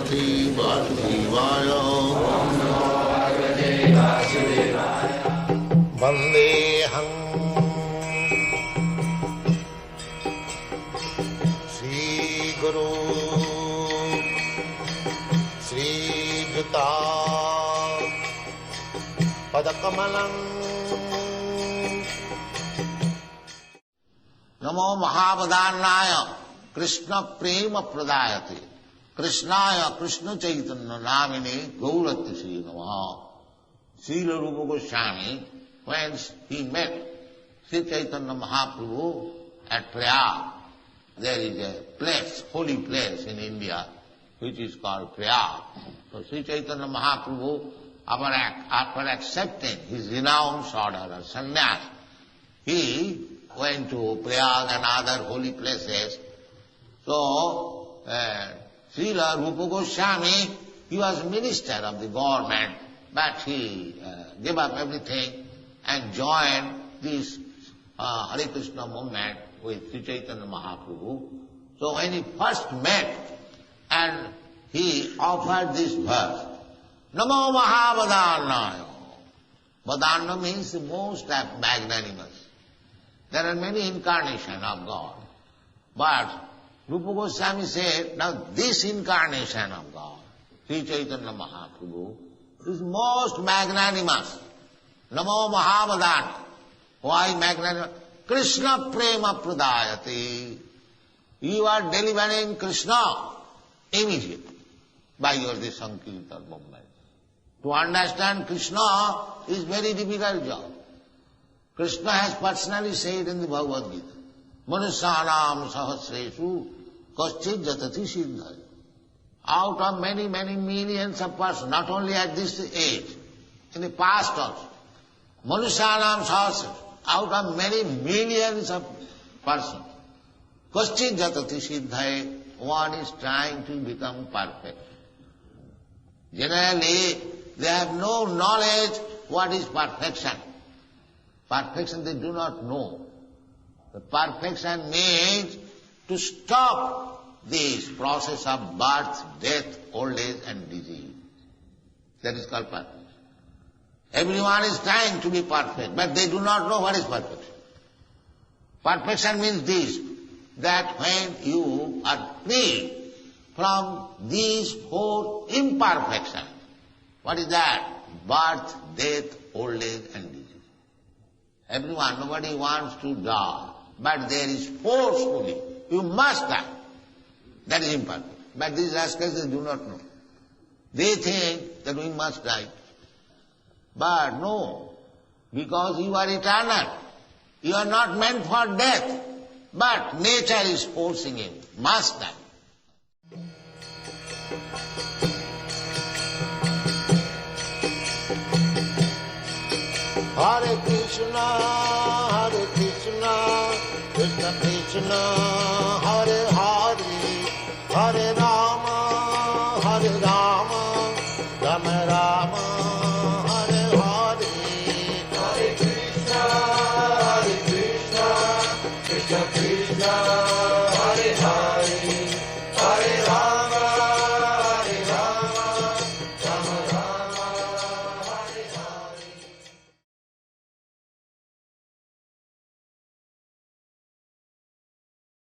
Bhagavate Vasudevaya. Vandeham Sri Guru Sri Juta Padakamalam. Namo Mahavadannaya Krishna Prema Pradayate Krishnaya Krishna Chaitanya Namine Gaurati Sri Namaha. Srila Rupa Goswami, when he met Sri Chaitanya Mahaprabhu at Prayag, there is a place, holy place in India, which is called Prayag. So Sri Chaitanya Mahaprabhu, after accepting his renounced order or sannyas, he went to Prayag and other holy places. So, Srila Rupa Goswami, he was minister of the government, but he gave up everything and joined this Hare Krishna movement with Sri Chaitanya Mahaprabhu. So when he first met, and he offered this verse, Namo Mahavadannaya. Vadanna means the most magnanimous. There are many incarnations of God. But Rupa Goswami said, now this incarnation of God, Sri Chaitanya Mahaprabhu, is most magnanimous. Namo Mahavadannaya. Why magnanimous? Krishna Prema Pradayate. You are delivering Krishna immediately by your Sankirtan movement. To understand Krishna is very difficult job. Krishna has personally said in the Bhagavad-gita, Manusyanam sahasresu kaschid jatati siddhaya. Out of many, many millions of persons, not only at this age, in the past also, Manusyanam sahasresu, out of many millions of persons, kaschid jatati siddhaya, one is trying to become perfect. Generally, they have no knowledge what is perfection. Perfection they do not know. The perfection means to stop this process of birth, death, old age and disease. That is called perfection. Everyone is trying to be perfect, but they do not know what is perfection. Perfection means this, that when you are free from these four imperfections, what is that? Birth, death, old age and disease. Everyone, nobody wants to die, but there is forcefully, you must die. That is imperfect. But these rascals, they do not know. They think that we must die. But no, because you are eternal. You are not meant for death, but nature is forcing you, must die. Hare Krishna, Krishna Krishna,